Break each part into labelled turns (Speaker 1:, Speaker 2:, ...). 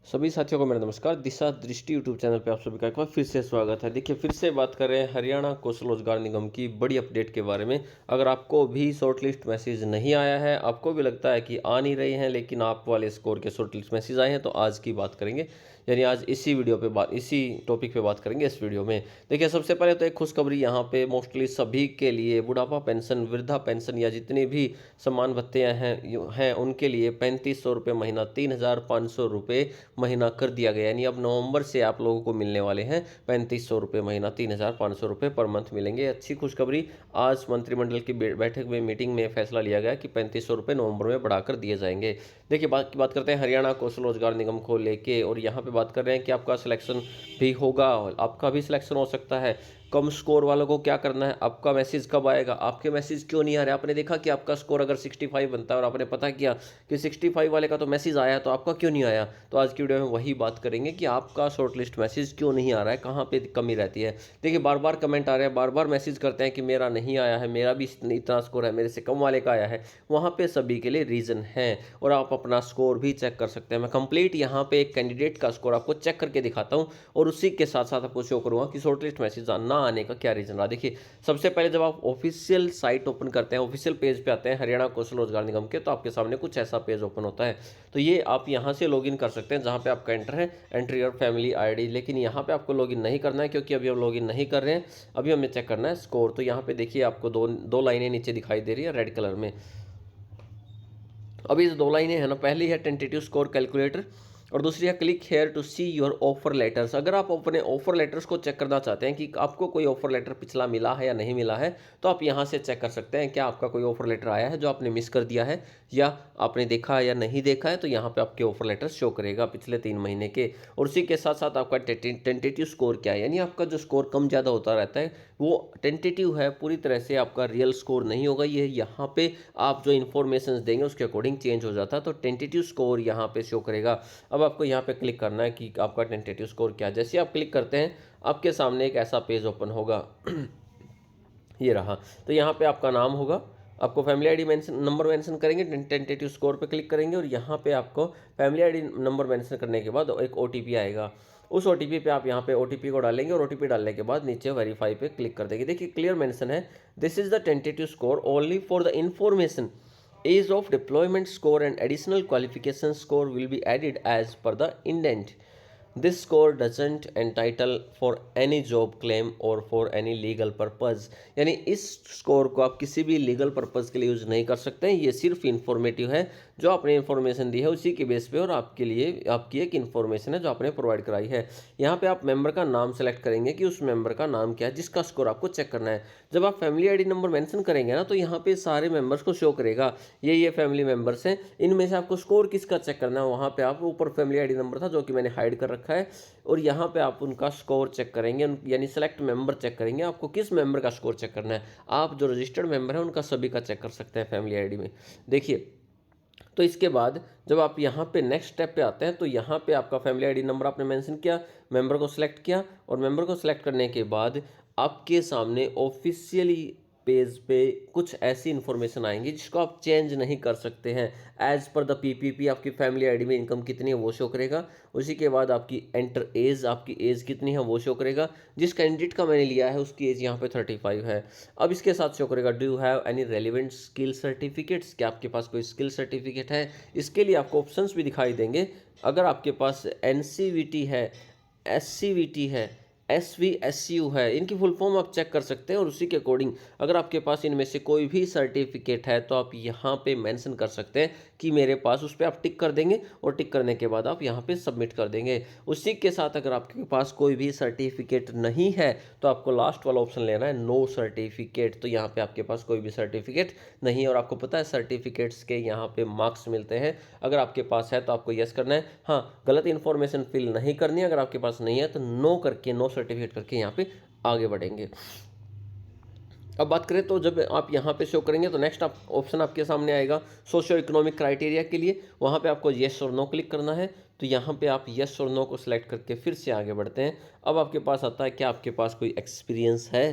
Speaker 1: सभी साथियों को मेरा नमस्कार। दिशा दृष्टि यूट्यूब चैनल पे आप सभी का एक बार फिर से स्वागत है। देखिए, फिर से बात कर रहे हैं हरियाणा कौशल रोजगार निगम की बड़ी अपडेट के बारे में। अगर आपको भी शॉर्ट लिस्ट मैसेज नहीं आया है, आपको भी लगता है कि आ नहीं रही हैं, लेकिन आप वाले स्कोर के शॉर्ट लिस्ट मैसेज आए हैं, तो आज की बात करेंगे। यानी आज इसी टॉपिक पे बात करेंगे इस वीडियो में। देखिए, सबसे पहले तो एक खुशखबरी यहाँ पे मोस्टली सभी के लिए बुढ़ापा पेंशन, वृद्धा पेंशन या जितने भी समान भत्ते हैं उनके लिए 3500 रुपये महीना, 3500 रुपये महीना कर दिया गया। यानी अब नवंबर से आप लोगों को मिलने वाले हैं 3500 रुपये महीना, 3500 रुपये पर मंथ मिलेंगे। अच्छी खुशखबरी। आज मंत्रिमंडल की बैठक में, मीटिंग में फैसला लिया गया कि 3500 रुपये नवंबर में बढ़ाकर दिए जाएंगे। देखिए, बात करते हैं हरियाणा कौशल रोजगार निगम को लेके, और यहाँ पे बात कर रहे हैं कि आपका सिलेक्शन भी होगा, आपका भी सिलेक्शन हो सकता है। कम स्कोर वालों को क्या करना है, आपका मैसेज कब आएगा, आपके मैसेज क्यों नहीं आ रहे। आपने देखा कि आपका स्कोर अगर 65 बनता है और आपने पता किया कि 65 वाले का तो मैसेज आया, तो आपका क्यों नहीं आया। तो आज की वीडियो में वही बात करेंगे कि आपका शॉर्ट लिस्ट मैसेज क्यों नहीं आ रहा है, कहाँ पे कमी रहती है। देखिए, बार बार कमेंट आ रहे हैं, बार बार मैसेज करते हैं कि मेरा नहीं आया है, मेरा भी इतना स्कोर है, मेरे से कम वाले का आया है। वहाँ पे सभी के लिए रीज़न है, और आप अपना स्कोर भी चेक कर सकते हैं। मैं कंप्लीट यहाँ पे एक कैंडिडेट का स्कोर आपको चेक करके दिखाता हूँ, और उसी के साथ साथ आपको शो करूँगा कि शॉर्ट लिस्ट मैसेज ना आने का क्या रीज़न रहा। देखिए, सबसे पहले जब आप ऑफिशियल साइट ओपन करते हैं, ऑफिशियल पेज पे आते हैं हरियाणा कौशल रोजगार निगम के, तो आपके सामने कुछ ऐसा पेज ओपन होता है। तो ये आप यहाँ से लॉगिन कर सकते हैं, जहाँ पे आपका एंटर है, एंट्री योर फैमिली आईडी। लेकिन यहाँ पे आपको लॉगिन नहीं करना है, क्योंकि अभी हम लॉगिन नहीं कर रहे हैं। अभी हमें चेक करना है स्कोर। तो यहाँ पे देखिए, आपको दो लाइनें नीचे दिखाई दे रही है रेड कलर में। अभी जो दो लाइनें हैं ना, पहली है टेंटेटिव स्कोर कैलकुलेटर, और दूसरी है click here to see your offer letters. अगर आप अपने ऑफर लेटर्स को चेक करना चाहते हैं कि आपको कोई ऑफर लेटर पिछला मिला है या नहीं मिला है, तो आप यहाँ से चेक कर सकते हैं क्या आपका कोई ऑफर लेटर आया है जो आपने मिस कर दिया है, या आपने देखा है या नहीं देखा है। तो यहाँ पे आपके ऑफर लेटर शो करेगा पिछले 3 महीने के। और उसी के साथ साथ आपका टेंटेटिव स्कोर क्या है, यानी आपका जो स्कोर कम ज़्यादा होता रहता है वो टेंटेटिव है, पूरी तरह से आपका रियल स्कोर नहीं होगा। ये यहाँ पे आप जो इन्फॉर्मेशन देंगे उसके अकॉर्डिंग चेंज हो जाता है। तो टेंटेटिव स्कोर यहाँ पे शो करेगा। अब आपको यहाँ पे क्लिक करना है कि आपका टेंटेटिव स्कोर क्या है। जैसे आप क्लिक करते हैं, आपके सामने एक ऐसा पेज ओपन होगा ये रहा। तो यहाँ पे आपका नाम होगा, आपको फैमिली आईडी नंबर मेंशन करेंगे, टेंटेटिव स्कोर पे क्लिक करेंगे, और यहाँ पे आपको फैमिली आईडी नंबर मेंशन करने के बाद एक ओटीपी आएगा। उस ओटीपी पे आप यहाँ पे ओटीपी को डालेंगे, और ओटीपी डालने के बाद नीचे वेरीफाई पे क्लिक कर देंगे। देखिए, क्लियर मेंशन है, this is the tentative score only for the information, ease of deployment score and additional qualification score will be added as per the indent. This score doesn't entitle for any job claim or for any legal purpose. यानी इस score को आप किसी भी legal purpose के लिए use नहीं कर सकते हैं। ये सिर्फ इन्फॉर्मेटिव है, जो आपने इन्फॉर्मेशन दी है उसी के बेस पे, और आपके लिए आपकी एक इन्फॉर्मेशन है जो आपने प्रोवाइड कराई है। यहाँ पे आप मेंबर का नाम सेलेक्ट करेंगे कि उस मेंबर का नाम क्या है जिसका स्कोर आपको चेक करना है। जब आप फैमिली आईडी नंबर मेंशन करेंगे ना, तो यहाँ पे सारे मेंबर्स को शो करेगा, ये फैमिली मेंबर्स हैं, इनमें से आपको स्कोर किसका चेक करना है। वहाँ पे आप ऊपर फैमिली आईडी नंबर था जो कि मैंने हाइड कर रखा है, और यहाँ पे आप उनका स्कोर चेक करेंगे, यानी सेलेक्ट मेंबर चेक करेंगे। आपको किस मेंबर का स्कोर चेक करना है, आप जो रजिस्टर्ड मेंबर हैं उनका सभी का चेक कर सकते हैं फैमिली आईडी में। देखिए, तो इसके बाद जब आप यहाँ पे नेक्स्ट स्टेप पे आते हैं, तो यहाँ पे आपका फैमिली आईडी नंबर आपने मेंशन किया, मेंबर को सिलेक्ट किया, और मेंबर को सिलेक्ट करने के बाद आपके सामने ऑफिशियली पेज पे कुछ ऐसी इन्फॉर्मेशन आएंगी जिसको आप चेंज नहीं कर सकते हैं। एज पर द पीपीपी आपकी फैमिली आईडी में इनकम कितनी है वो शो करेगा। उसी के बाद आपकी एंटर एज, आपकी एज कितनी है वो शो करेगा। जिस कैंडिडेट का मैंने लिया है उसकी एज यहाँ पे 35 है। अब इसके साथ शो करेगा, do you have any relevant skill certificates, क्या आपके पास कोई स्किल सर्टिफिकेट है। इसके लिए आपको ऑप्शंस भी दिखाई देंगे। अगर आपके पास एनसीवीटी है, एससीवीटी है, SVSU है, इनकी फुल फॉर्म आप चेक कर सकते हैं, और उसी के अकॉर्डिंग अगर आपके पास इनमें से कोई भी सर्टिफिकेट है तो आप यहाँ पे मेंशन कर सकते हैं कि मेरे पास, उस पर आप टिक कर देंगे, और टिक करने के बाद आप यहाँ पे सबमिट कर देंगे। उसी के साथ अगर आपके पास कोई भी सर्टिफिकेट नहीं है तो आपको लास्ट वाला ऑप्शन लेना है, नो सर्टिफिकेट। तो यहाँ पे आपके पास कोई भी सर्टिफिकेट नहीं है, और आपको पता है सर्टिफिकेट्स के यहाँ पे मार्क्स मिलते हैं। अगर आपके पास है तो आपको यस करना है, हाँ गलत इन्फॉर्मेशन फिल नहीं करनी है। अगर आपके पास नहीं है तो नो करके, नो सर्टिफिकेट करके यहाँ पे आगे बढ़ेंगे। अब बात करें तो जब आप यहाँ पे शो करेंगे तो नेक्स्ट ऑप्शन आपके सामने आएगा सोशियो इकोनॉमिक क्राइटेरिया के लिए। वहाँ पे आपको येस और नो क्लिक करना है। तो यहाँ पे आप येस और नो को सिलेक्ट करके फिर से आगे बढ़ते हैं। अब आपके पास आता है क्या आपके पास कोई एक्सपीरियंस है।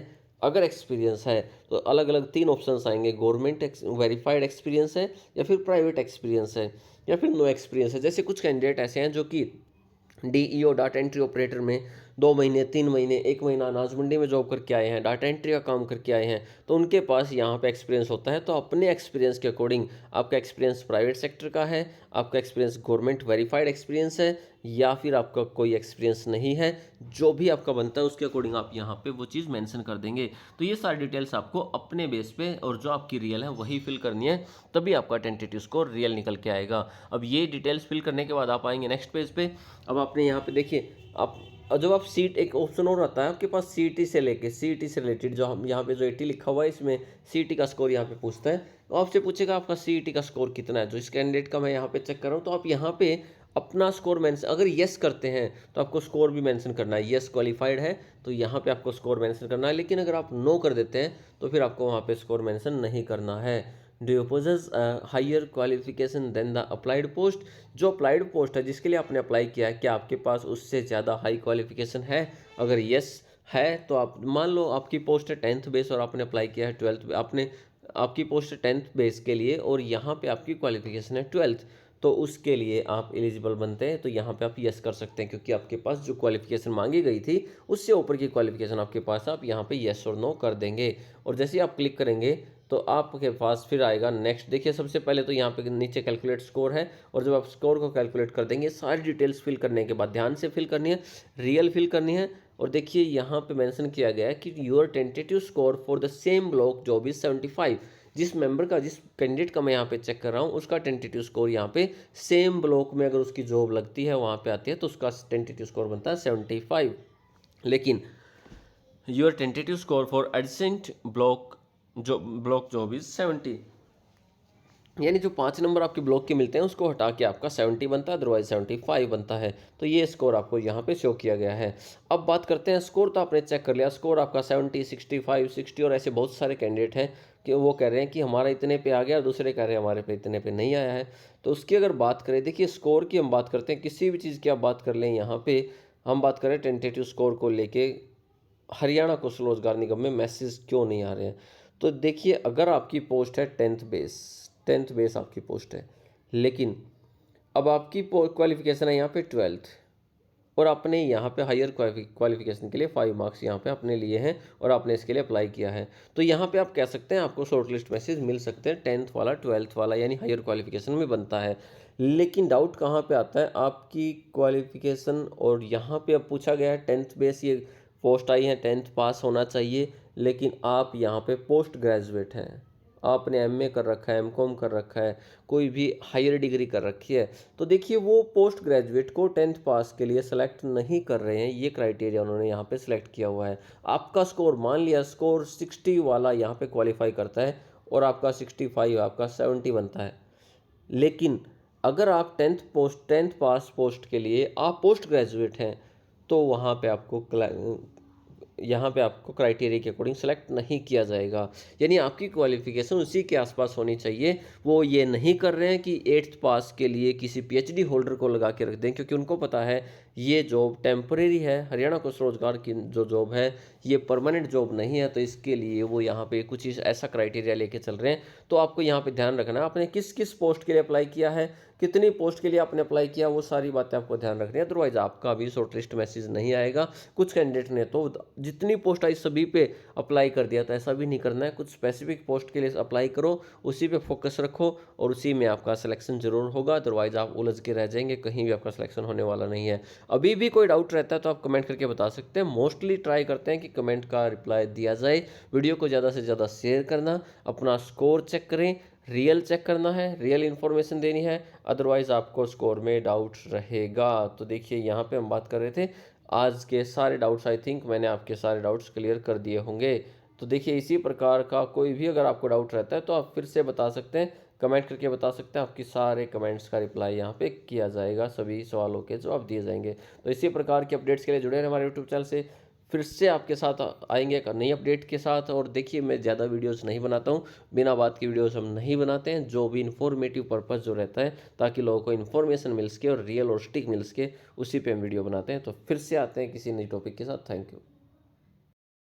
Speaker 1: अगर एक्सपीरियंस है तो अलग अलग 3 ऑप्शंस आएंगे, गवर्नमेंट वेरीफाइड एक्सपीरियंस है, या फिर प्राइवेट एक्सपीरियंस है, या फिर नो एक्सपीरियंस है। जैसे कुछ कैंडिडेट ऐसे हैं जो कि डीईओ डाटा एंट्री ऑपरेटर में 2 महीने 3 महीने 1 महीना अनाज मंडी में जॉब करके आए हैं, डाटा एंट्री का काम करके आए हैं, तो उनके पास यहाँ पे एक्सपीरियंस होता है। तो अपने एक्सपीरियंस के अकॉर्डिंग आपका एक्सपीरियंस प्राइवेट सेक्टर का है, आपका एक्सपीरियंस गवर्नमेंट वेरीफाइड एक्सपीरियंस है, या फिर आपका कोई एक्सपीरियंस नहीं है, जो भी आपका बनता है उसके अकॉर्डिंग आप यहाँ पे वो चीज़ मेंशन कर देंगे। तो ये सारी डिटेल्स आपको अपने बेस पे और जो आपकी रियल है वही फिल करनी है, तभी आपका टेंटेटिव स्कोर रियल निकल के आएगा। अब ये डिटेल्स फिल करने के बाद आप आएंगे नेक्स्ट पेज पे। अब आपने यहाँ पे देखिए आप, और जब आप सीट, एक ऑप्शन और आता है आपके पास सीईटी से लेके, सीईटी से रिलेटेड जो हम यहाँ पे जो 80 लिखा हुआ है इसमें सीईटी का स्कोर यहाँ पे पूछता है। तो आपसे पूछेगा आपका सीईटी का स्कोर कितना है। जो इस कैंडिडेट का मैं यहाँ पे चेक कर रहा हूँ, तो आप यहाँ पे अपना स्कोर मेंशन, अगर यस करते हैं तो आपको स्कोर भी मेंशन करना है, यस क्वालिफाइड है तो यहाँ पे आपको स्कोर मेंशन करना है। लेकिन अगर आप नो कर देते हैं तो फिर आपको वहाँ पे स्कोर मेंशन नहीं करना है। Do you possess higher qualification then the applied post, जो अप्लाइड पोस्ट है जिसके लिए आपने अप्लाई किया है, क्या आपके पास उससे ज़्यादा हाई क्वालिफिकेशन है। अगर यस है तो आप मान लो आपकी पोस्ट है 10th बेस और आपने अप्लाई किया है 12th, आपने आपकी पोस्ट है 10th बेस के लिए और यहाँ पे आपकी क्वालिफिकेशन है 12th, तो उसके लिए आप एलिजिबल बनते हैं। तो यहाँ पे आप यस कर सकते हैं, क्योंकि आपके पास जो क्वालिफिकेशन मांगी गई थी उससे ऊपर की क्वालिफिकेशन आपके पास, आप यहाँ पे यस और नो कर देंगे। और जैसे ही आप क्लिक करेंगे तो आपके पास फिर आएगा नेक्स्ट। देखिए सबसे पहले तो यहाँ पे नीचे कैलकुलेट स्कोर है, और जब आप स्कोर को कैलकुलेट कर देंगे, सारी डिटेल्स फिल करने के बाद ध्यान से फिल करनी है, रियल फिल करनी है। और देखिए यहाँ पे मेंशन किया गया है कि your tentative score for the same block job is 75। जिस मेंबर का, जिस कैंडिडेट का मैं यहाँ पे चेक कर रहा हूँ, उसका टेंटेटिव स्कोर यहाँ पे सेम ब्लॉक में अगर उसकी जॉब लगती है वहाँ पे आती है तो उसका टेंटेटिव स्कोर बनता है 75। लेकिन your tentative score for adjacent block job is 70, यानी जो 5 नंबर आपके ब्लॉक के मिलते हैं उसको हटा के आपका 70 बनता है, अदरवाइज 75 बनता है। तो ये स्कोर आपको यहाँ पे शो किया गया है। अब बात करते हैं स्कोर, तो आपने चेक कर लिया स्कोर आपका 70, 65, 60, और ऐसे बहुत सारे कैंडिडेट हैं कि वो कह रहे हैं कि हमारा इतने पे आ गया और दूसरे कह रहे हैं हमारे पे इतने पे नहीं आया है। तो उसकी अगर बात करें, देखिए स्कोर की हम बात करते हैं, किसी भी चीज़ की आप बात कर लें, यहाँ पे हम बात करें टेंटेटिव स्कोर को लेके हरियाणा कौशल रोजगार निगम में मैसेज क्यों नहीं आ रहे हैं। तो देखिए अगर आपकी पोस्ट है 10th बेस आपकी पोस्ट है, लेकिन अब आपकी क्वालिफिकेशन है यहाँ पे 12th, और आपने यहाँ पे हायर क्वालिफिकेशन के लिए 5 मार्क्स यहाँ पे अपने लिए हैं और आपने इसके लिए अप्लाई किया है। तो यहाँ पे आप कह सकते हैं आपको शॉर्ट लिस्ट मैसेज मिल सकते हैं 10th वाला 12th वाला, यानी हायर क्वालिफिकेशन में बनता है। लेकिन डाउट कहाँ पे आता है, आपकी क्वालिफिकेशन, और यहाँ पे अब पूछा गया है 10th बेस, ये पोस्ट आई है 10th पास होना चाहिए, लेकिन आप यहाँ पे पोस्ट ग्रेजुएट हैं, आपने एमए कर रखा है, एमकॉम कर रखा है, कोई भी हायर डिग्री कर रखी है, तो देखिए वो पोस्ट ग्रेजुएट को 10th पास के लिए सेलेक्ट नहीं कर रहे हैं। ये क्राइटेरिया उन्होंने यहाँ पे सिलेक्ट किया हुआ है। आपका स्कोर, मान लिया स्कोर 60 वाला यहाँ पे क्वालिफाई करता है और आपका 65, आपका 70 बनता है, लेकिन अगर आप 10th पास पोस्ट के लिए आप पोस्ट ग्रेजुएट हैं तो वहाँ पे आपको यहाँ पे आपको क्राइटेरिया के अकॉर्डिंग सेलेक्ट नहीं किया जाएगा। यानी आपकी क्वालिफिकेशन उसी के आसपास होनी चाहिए। वो ये नहीं कर रहे हैं कि 8th पास के लिए किसी पीएचडी होल्डर को लगा के रख दें, क्योंकि उनको पता है ये जॉब टेम्परेरी है, हरियाणा कौशल रोजगार की जो जॉब है ये परमानेंट जॉब नहीं है। तो इसके लिए वो यहाँ पे कुछ ऐसा क्राइटेरिया लेके चल रहे हैं। तो आपको यहाँ पे ध्यान रखना है आपने किस किस पोस्ट के लिए अप्लाई किया है, कितनी पोस्ट के लिए आपने अप्लाई किया, वो सारी बातें आपको ध्यान रखनी है, अदरवाइज आपका अभी शॉर्ट लिस्ट मैसेज नहीं आएगा। कुछ कैंडिडेट ने तो जितनी पोस्ट आई सभी पे अप्लाई कर दिया, तो ऐसा भी नहीं करना है। कुछ स्पेसिफिक पोस्ट के लिए अप्लाई करो, उसी पे फोकस रखो और उसी में आपका सिलेक्शन जरूर होगा, अदरवाइज आप उलझ के रह जाएंगे, कहीं भी आपका सिलेक्शन होने वाला नहीं है। अभी भी कोई डाउट रहता है तो आप कमेंट करके बता सकते हैं। मोस्टली ट्राई करते हैं कि कमेंट का रिप्लाई दिया जाए। वीडियो को ज़्यादा से ज़्यादा शेयर करना, अपना स्कोर चेक करें, रियल चेक करना है, रियल इन्फॉर्मेशन देनी है, अदरवाइज आपको स्कोर में डाउट रहेगा। तो देखिए यहाँ पे हम बात कर रहे थे आज के सारे डाउट्स, आई थिंक मैंने आपके सारे डाउट्स क्लियर कर दिए होंगे। तो देखिए इसी प्रकार का कोई भी अगर आपको डाउट रहता है तो आप फिर से बता सकते हैं, कमेंट करके बता सकते हैं। आपकी सारे कमेंट्स का रिप्लाई यहाँ पे किया जाएगा, सभी सवालों के जवाब दिए जाएंगे। तो इसी प्रकार के अपडेट्स के लिए जुड़े रहें हमारे यूट्यूब चैनल से। फिर से आपके साथ आएंगे एक नई अपडेट के साथ। और देखिए मैं ज़्यादा वीडियोस नहीं बनाता हूँ, बिना बात की वीडियोस हम नहीं बनाते हैं, जो भी इन्फॉर्मेटिव पर्पस जो रहता है ताकि लोगों को इन्फॉर्मेशन मिल सके और रियल और स्टिक मिल सके, उसी पे हम वीडियो बनाते हैं। तो फिर से आते हैं किसी नई टॉपिक के साथ। Thank you.